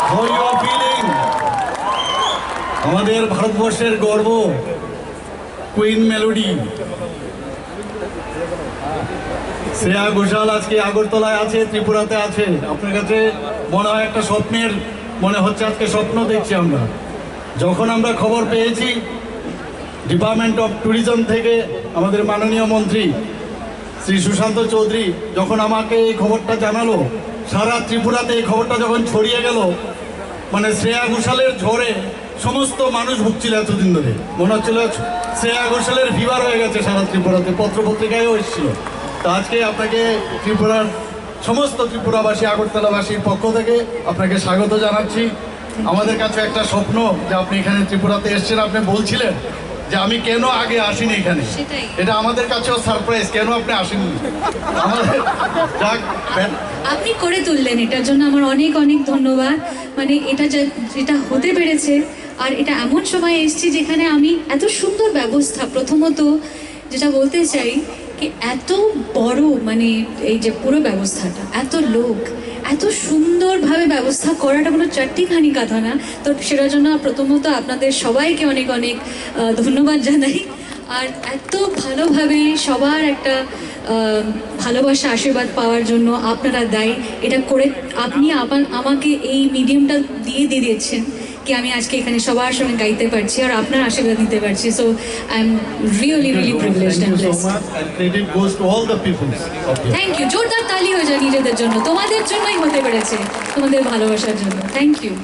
how you are feeling? আমাদের ভারতবর্ষের গর্ব কুইন মেলোডি শ্রেয়া ঘোষাল আজকে আগরতলায় আছে, ত্রিপুরাতে আছে। আপনার কাছে মনে হয় একটা স্বপ্নের মনে হচ্ছে, আজকে স্বপ্ন দেখছি আমরা। যখন আমরা খবর পেয়েছি ডিপার্টমেন্ট অফ ট্যুরিজম থেকে আমাদের মাননীয় মন্ত্রী শ্রী সুশান্ত চৌধুরী যখন আমাকে এই খবরটা জানালো, সারা ত্রিপুরাতে এই খবরটা যখন ছড়িয়ে গেল, মানে শ্রেয়া ঘোষালের ঝড়ে সমস্ত মানুষ ভুগছিল এতদিন ধরে। মনে হচ্ছিল শ্রেয়া ঘোষালের ফিভার হয়ে গেছে সারা ত্রিপুরাতে, পত্রপত্রিকায়ও এসেছিল। তো আজকে আপনাকে ত্রিপুরার সমস্ত ত্রিপুরাবাসী, আগরতলাবাসীর পক্ষ থেকে আপনাকে স্বাগত জানাচ্ছি। আমাদের কাছে একটা স্বপ্ন যে আপনি এখানে ত্রিপুরাতে এসেছেন। আপনি বলছিলেন যে আমি কেন আগে আসিনি এখানে, এটা আমাদের কাছেও সারপ্রাইজ, কেন আপনি আসেননি। আমাদের আপনি করে তুললেন, এটার জন্য আমার অনেক অনেক ধন্যবাদ। মানে যেটা হতে পেরেছে, আর এটা এমন সময় এসেছি যেখানে আমি এত সুন্দর ব্যবস্থা, প্রথমত যেটা বলতে চাই কি এত বড়, মানে এই যে পুরো ব্যবস্থাটা, এত লোক, এত সুন্দরভাবে ব্যবস্থা করাটা কোনো চারটিখানি কথা না। তো সেটার জন্য প্রথমত আপনাদের সবাইকে অনেক অনেক ধন্যবাদ জানাই। আর এত ভালোভাবে সবার একটা ভালোবাসা, আশীর্বাদ পাওয়ার জন্য আপনারা দায়ী। এটা করে আপনি আমাকে এই মিডিয়ামটা দিয়ে দিয়েছেন কি আমি আজকে এখানে সবার সঙ্গে গাইতে পারছি আর আপনার আশীর্বাদ নিতে পারছি। So I am really privileged and blessed. Thank you. জোরদার তালি হয়ে যায় নিজেদের জন্য, তোমাদের জন্যই হতে পেরেছে, তোমাদের ভালোবাসার জন্য। Thank you.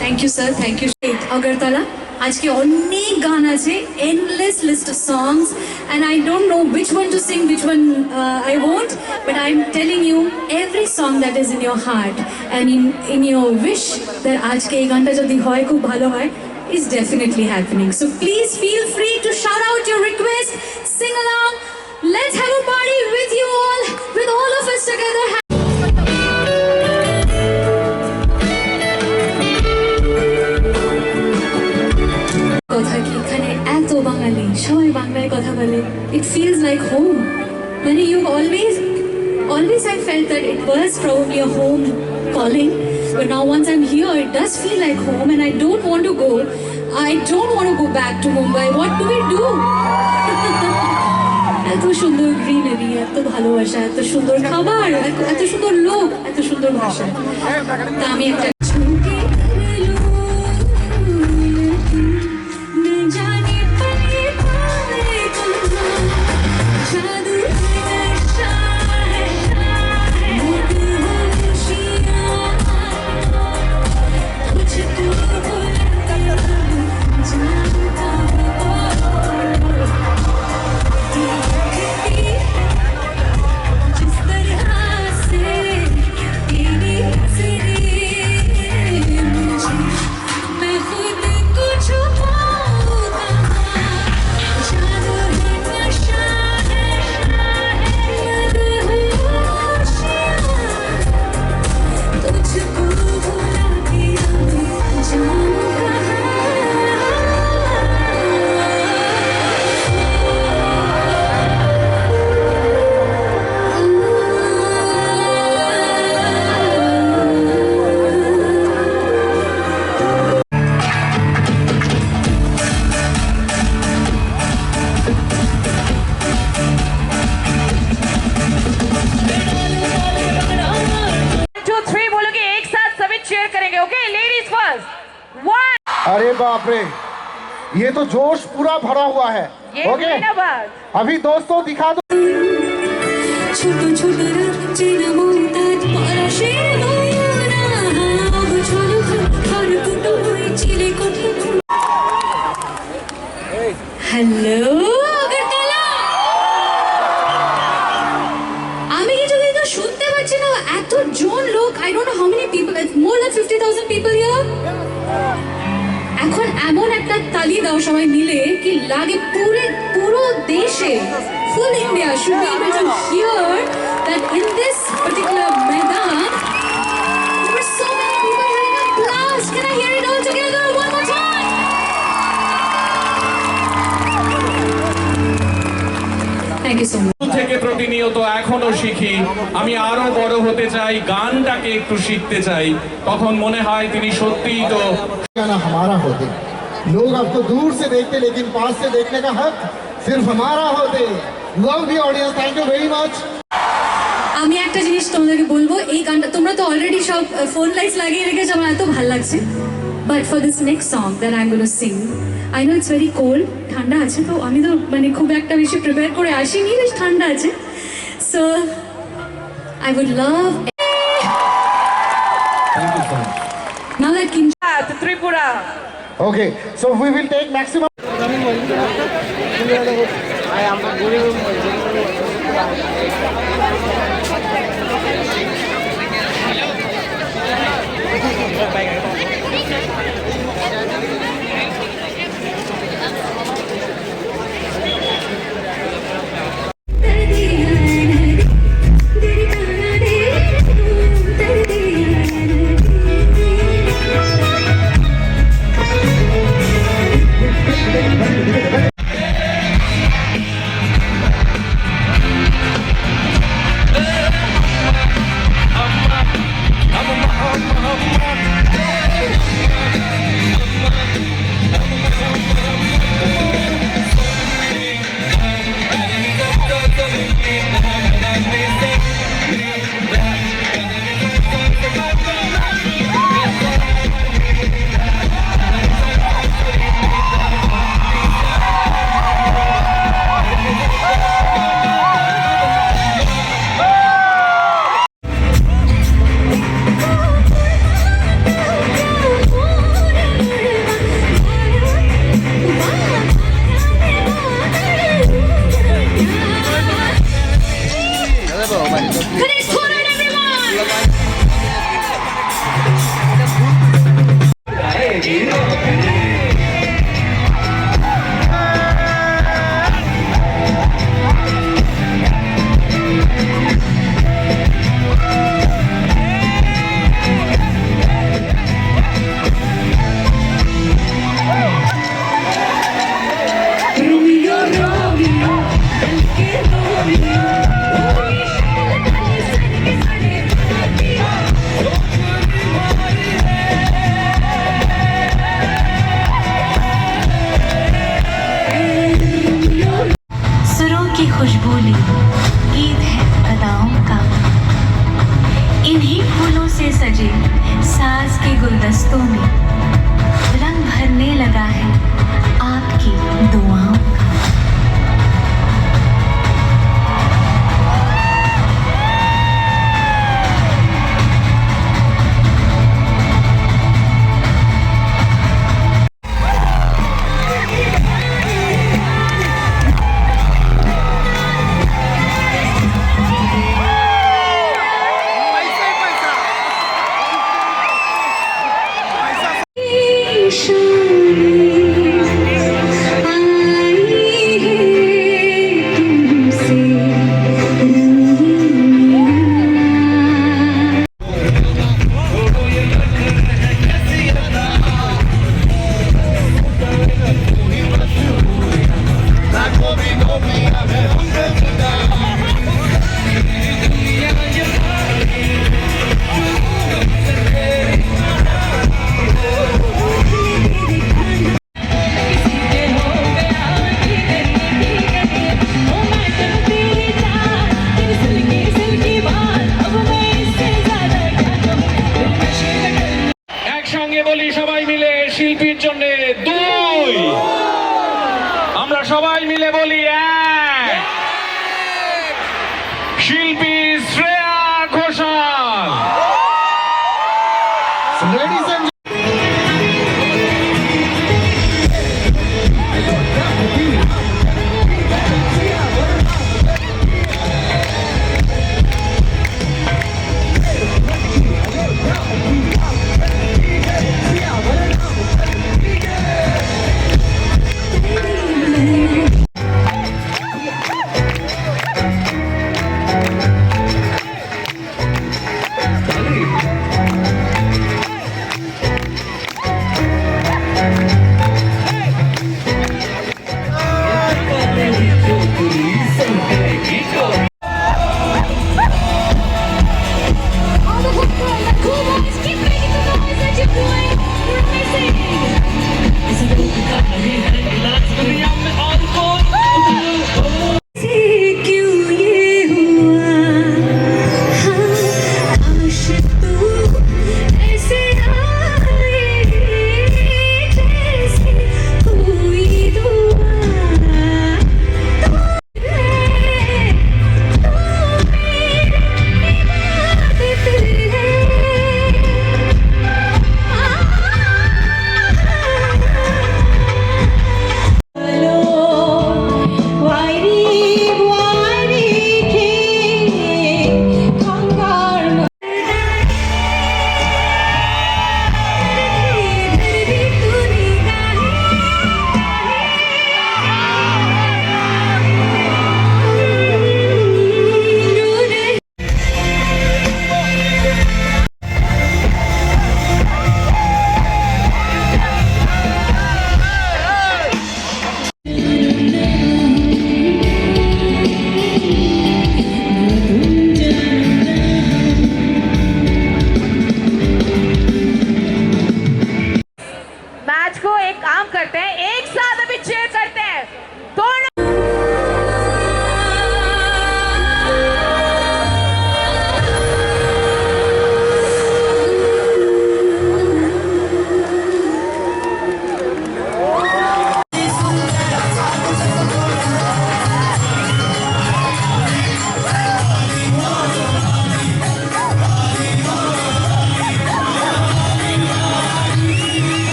Thank you sir, thank you. Agartala আজকে অনেক গান আছে, endless list of songs, and I don't know which one to sing, which one I won't, but I'm telling you every song that is in your heart and in your wish that আজকে এই গানটা যদি হয়, খুব ভালো হয়, is definitely happening. So please feel free to shout out your request, sing along. Let's have a party with you all, with all of us together. সবাই বাংলায় কথা বলে, it feels like home. When you always I felt that it was probably a home calling, but now once I'm here it does feel like home, and I don't want to go back to Mumbai. What do we do? এত সুন্দর greenery, এত ভালোবাসা, এত সুন্দর খাবার, এত সুন্দর লোক, এত সুন্দর ভাষা। তা আমি একটা अरे बाप रे, ये तो जोश पूरा भरा हुआ है। ओके, अभी दोस्तों दिखा दो। हेलो আগরতলা, আমি কিছু কিন্তু শুনতে পাচ্ছি না, এত জন লোক। I don't know how many people, it's more than 50,000 people here. এখন এমন একটা তালি দাও সবাই মিলে কি লাগে পুরো দেশে, full India should be able to hear that in this particular Maidan there were so many people having a blast. Can I hear it all together one more time? Thank you so much. প্রতিনিয়ত এখনো শিখি, আমি আরো বড় হতে চাই, গানটাকে একটু শিখতে চাই, তখন মনে হয় তিনি সত্যিই তো गाना हमारा होते। लोग आपको दूर से देखते लेकिन पास से देखने का हक सिर्फ हमारा होते। Love the audience, thank you very much. আমি একটা জিনিস তোমাদেরকে বলবো, এই গানটা তোমরা তো অলরেডি সব ফোন লাইটস লাগিয়ে রেখেছো, আমার এত ভালো লাগছে। But for this next song that I am gonna Singh, I know it's very cold, ঠান্ডা আছে, তো আমি তো মানে খুব একটা বেশি প্রিপেয়ার করে আসিনি, বেশ ঠান্ডা আছে। So I would love now that kin Tripura. Okay, so we will take maximum. सुरों की खुशबू ली, गीत है अदाओं का, इन्हीं फूलों से सजे साज के गुलदस्तों में रंग भरने लगा है आपकी दुआओं का। একসঙ্গে বলি সবাই মিলে, শিল্পীর জন্য 2, আমরা সবাই মিলে বলি 1, শিল্পী Shreya Ghoshal. So ladies and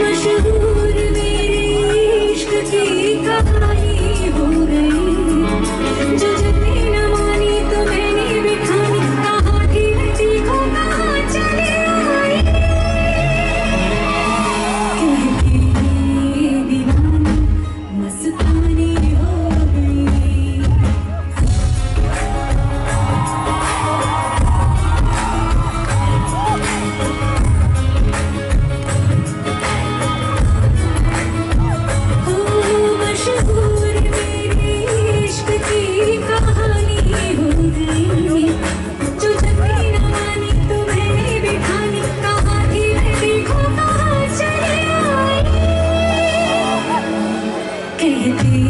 मशहूर मेरे इश्क की कहानी हो गई, जो जगने न मानी तो मैंने बिठानी, कहा कि नची को कहाँ चली आई, कहती दीवानी मस्तानी हो गई। ओ मशहूर मेरे इश्क की कहानी हो गई, जो जगने न मानी तो मैंने बिठानी, कहा कि मैं देखो कहाँ चली आई, कहती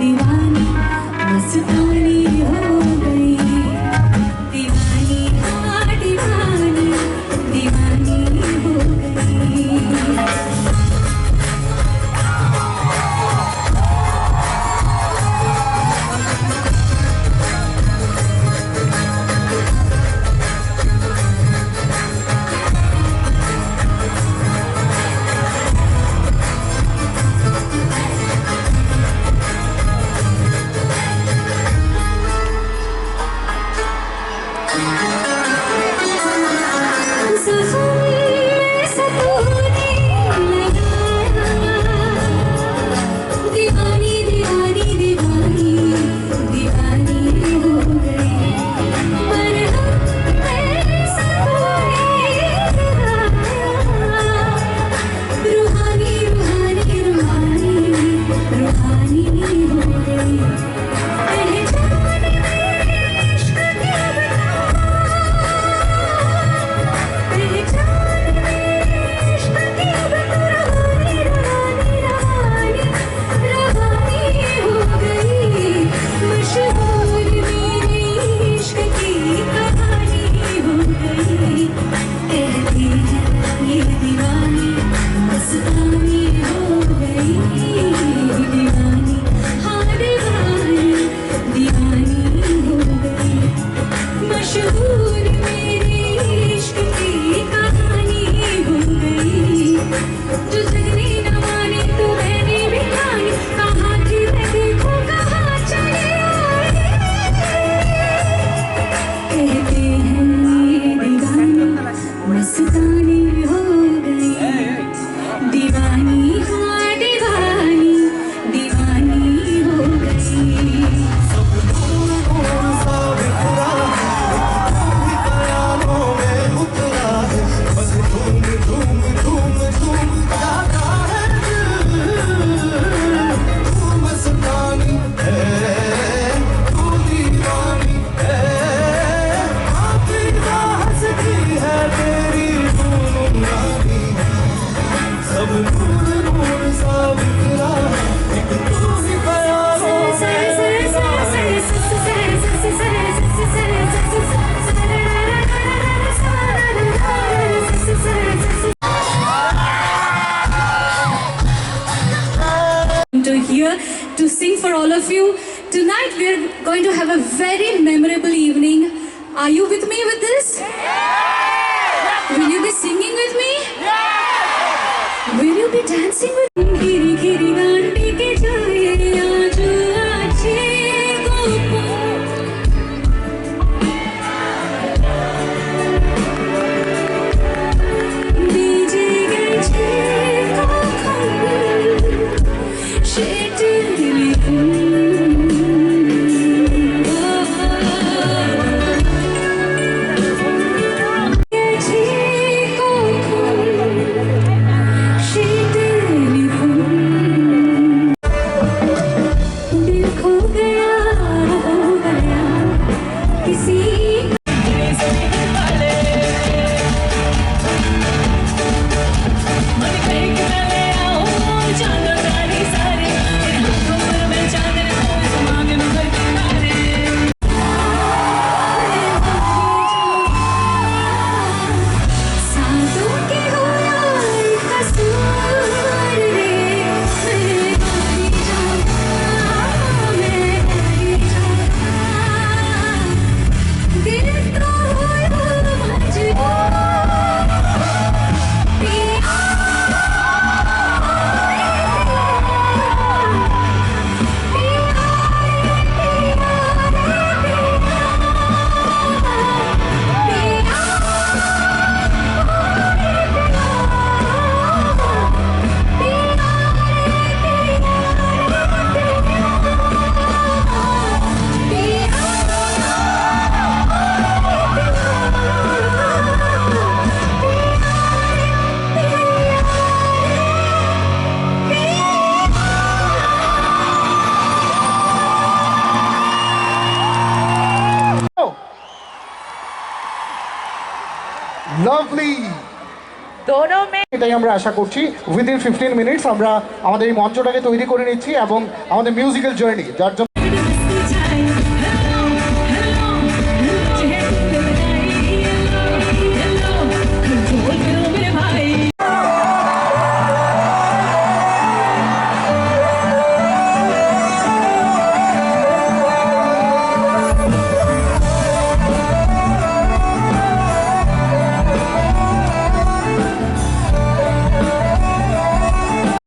दीवानी मस्तानी हो गई, दीवानी हाँ दीवानी, दीवानी हो गई। दीवानी दीवानी दीवानी दीवानी हो गई, पर रूहानी रूहानी रूहानी रूहानी हो गई, पहचान इश्क की पहचान इश्क की रवानी रवानी रवानी रवानी हो गई, मशहूर मेरे इश्क की कहानी हो गई, कहती है ये दीवानी मस्तानी हो गई, दीवानी हाँ दीवानी, दीवानी हो गई, मशहूर मेरे इश्क की कहानी हो गई, जो जगने न मानी तो मैंने बिठानी, कहा कि मैं देखो कहाँ चली आई, कहते हैं ये दीवानी मस्तानी हो गई, दीवानी हाँ दीवानी, दीवानी हो गई। To here to sing for all of you. Tonight we are going to have a very memorable evening. Are you with me with this? Will you be singing with me? Will you be dancing with me? Giri giri gaandi ke jaye aaj aache ko dije geche ko lovely. दोनों में এটাই আমরা আশা করছি within 15 minutes আমরা আমাদের এই মঞ্চটাকে তৈরি করে নিচ্ছি এবং আমাদের মিউজিক্যাল জার্নি যার জন্য